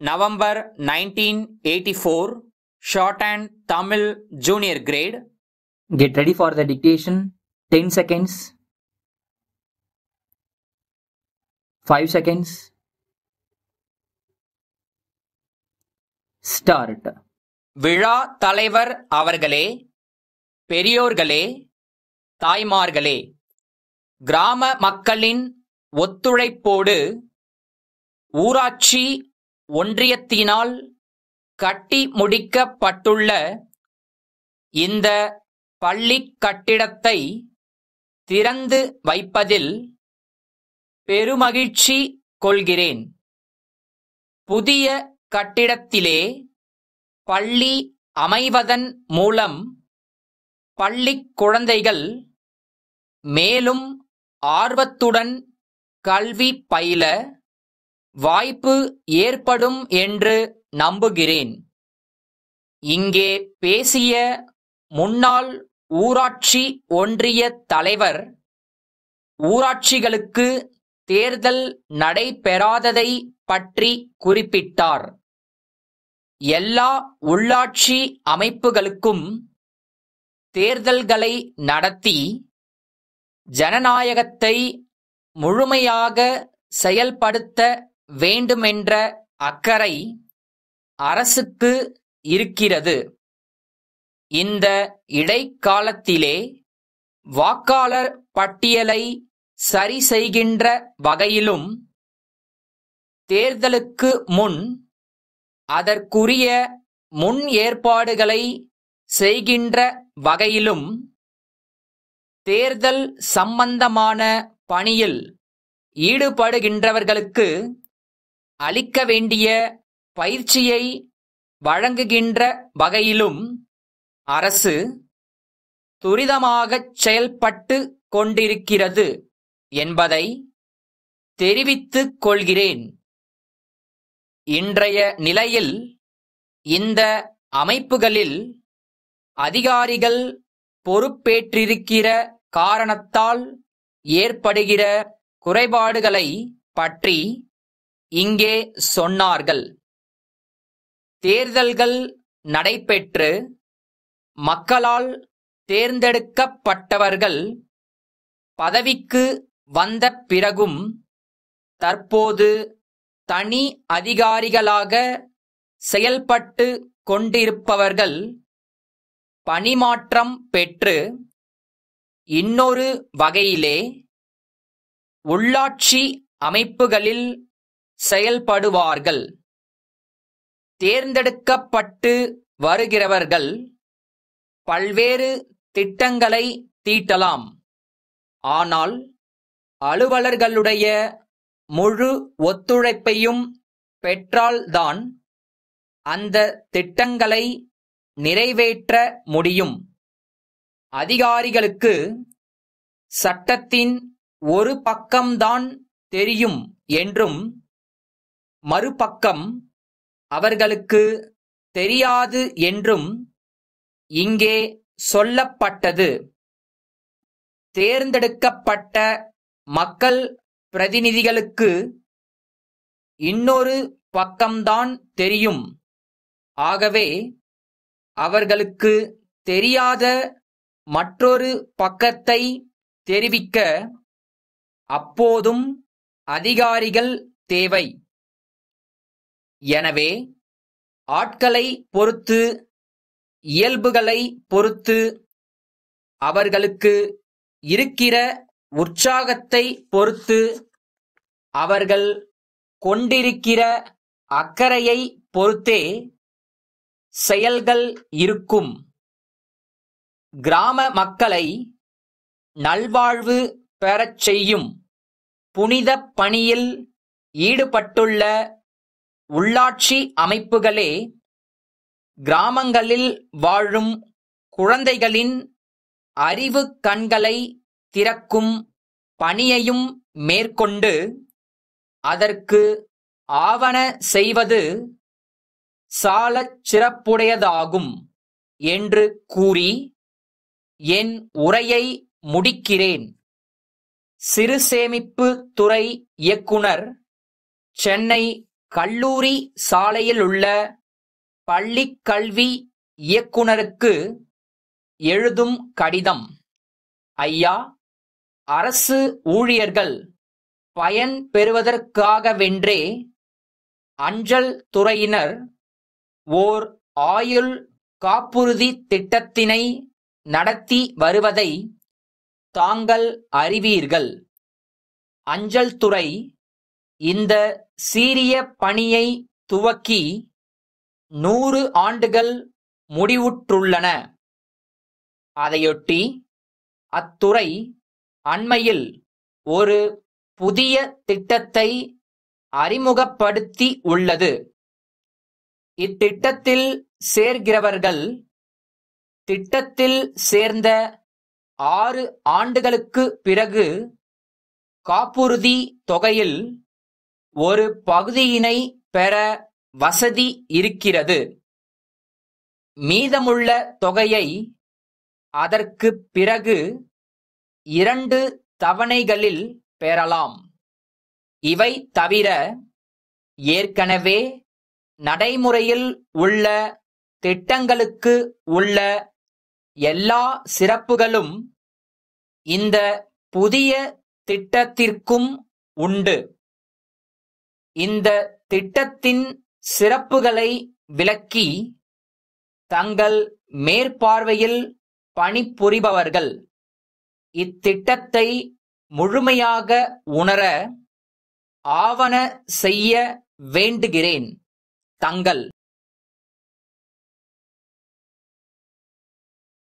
November 1984, Shorthand Tamil Junior Grade. Get ready for the dictation. 10 seconds. 5 seconds. Start. விழா தலைவர் அவர்களே, பெரியோர்களே, தாய்மார்களே, கிராம மக்களின் ஒத்துழைப்போடு ஊராட்சி ஒன்றியத்தினால் கட்டி முடிக்கப்பட்டுள்ள இந்த பள்ளிக் கட்டிடத்தை திறந்து வைப்பதில் பெருமகிழ்ச்சி கொள்கிறேன். புதிய கட்டிடத்திலே பள்ளி அமைவதன் மூலம் பள்ளிக் குழந்தைகள் மேலும் ஆர்வத்துடன் கல்வி பயில வாய்ப்பு ஏற்படும் என்று நம்புகிறேன். இங்கே பேசிய முன்னாள் ஊராட்சி ஒன்றிய தலைவர் ஊராட்சிகளுக்கு தேர்தல் நடைபெறாததை பற்றி குறிப்பிட்டார். எல்லா உள்ளாட்சி அமைப்புகளுக்கும் தேர்தல்களை நடத்தி ஜனநாயகத்தை முழுமையாக செயல்படுத்த வேண்டுமென்ற அக்கறை அரசுக்கு இருக்கிறது. இந்த இடைக்காலத்திலே வாக்காளர் பட்டியலை சரி செய்கின்ற வகையிலும் தேர்தலுக்கு முன் அதற்குரிய முன் ஏற்பாடுகளை செய்கின்ற வகையிலும் தேர்தல் சம்பந்தமான பணியில் ஈடுபடுகின்றவர்களுக்கு அளிக்க வேண்டிய பயிற்சியை வழங்குகின்ற வகையிலும் அரசு துரிதமாகச் செயல்பட்டு கொண்டிருக்கிறது என்பதை தெரிவித்துக் கொள்கிறேன். இன்றைய நிலையில் இந்த அமைப்புகளில் அதிகாரிகள் பொறுப்பேற்றிருக்கிற காரணத்தால் ஏற்படுகிற குறைபாடுகளை பற்றி இங்கே சொன்னார்கள். தேர்தல்கள் நடைபெற்று மக்களால் தேர்ந்தெடுக்கப்பட்டவர்கள் பதவிக்கு வந்த பிறகும் தற்போது தனி அதிகாரிகளாக செயல்பட்டு கொண்டிருப்பவர்கள் பணிமாற்றம் பெற்று இன்னொரு வகையிலே உள்ளாட்சி அமைப்புகளில் செயல்படுவார்கள். தேர்ந்தெடுக்கப்பட்டு வருகிறவர்கள் பல்வேறு திட்டங்களை தீட்டலாம். ஆனால் அலுவலர்களுடைய முழு ஒத்துழைப்பையும் பெற்றால்தான் அந்த திட்டங்களை நிறைவேற்ற முடியும். அதிகாரிகளுக்கு சட்டத்தின் ஒரு பக்கம்தான் தெரியும் என்றும் மறுபக்கம் அவர்களுக்கு தெரியாது என்றும் இங்கே சொல்லப்பட்டது. தேர்ந்தெடுக்கப்பட்ட மக்கள் பிரதிநிதிகளுக்கு இன்னொரு பக்கம்தான் தெரியும். ஆகவே அவர்களுக்கு தெரியாத மற்றொரு பக்கத்தை தெரிவிக்க அப்போதும் அதிகாரிகள் தேவை. எனவே ஆட்களை பொறுத்து, இயல்புகளை பொறுத்து, அவர்களுக்கு இருக்கிற உற்சாகத்தை பொறுத்து, அவர்கள் கொண்டிருக்கிற அக்கறையை பொறுத்தே செயல்கள் இருக்கும். கிராம மக்களை நல்வாழ்வு பெறச் செய்யும் புனித பணியில் ஈடுபட்டுள்ள உள்ளாட்சி அமைப்புகளே கிராமங்களில் வாழும் குழந்தைகளின் அறிவு கண்களை திறக்கும் பணியையும் மேற்கொண்டு அதற்கு ஆவன செய்வது சாலச் சிறப்புடையதாகும் என்று கூறி என் உரையை முடிக்கிறேன். சிறு சேமிப்பு துறை இயக்குனர், சென்னை கல்லூரி சாலையில் உள்ள பள்ளிக் கல்வி இயக்குனருக்கு எழுதும் கடிதம். ஐயா, அரசு ஊழியர்கள் பயன் பெறுவதற்காகவென்றே அஞ்சல் துறையினர் ஓர் ஆயுள் காப்புறுதி திட்டத்தினை நடத்தி வருவதை தாங்கள் அறிவீர்கள். அஞ்சல் துறை இந்த சீரிய பணியை துவக்கி 100 ஆண்டுகள் முடிவுற்றுள்ளன. அதையொட்டி அத்துறை அண்மையில் ஒரு புதிய திட்டத்தை அறிமுகப்படுத்தி உள்ளது. இத்திட்டத்தில் சேர்கிறவர்கள் திட்டத்தில் சேர்ந்த 6 ஆண்டுகளுக்கு பிறகு காப்புறுதி தொகையில் ஒரு பகுதியினை பெற வசதி இருக்கிறது. மீதமுள்ள தொகையை அதற்கு பிறகு 2 தவணைகளில் பெறலாம். இவை தவிர ஏற்கனவே நடைமுறையில் உள்ள திட்டங்களுக்கு உள்ள எல்லா சிறப்புகளும் இந்த புதிய திட்டத்திற்கும் உண்டு. இந்த திட்டத்தின் சிறப்புகளை விளக்கி தங்கள் மேற்பார்வையில் பணிபுரிபவர்கள் இத்திட்டத்தை முழுமையாக உணர ஆவன செய்ய வேண்டுகிறேன். தங்கள்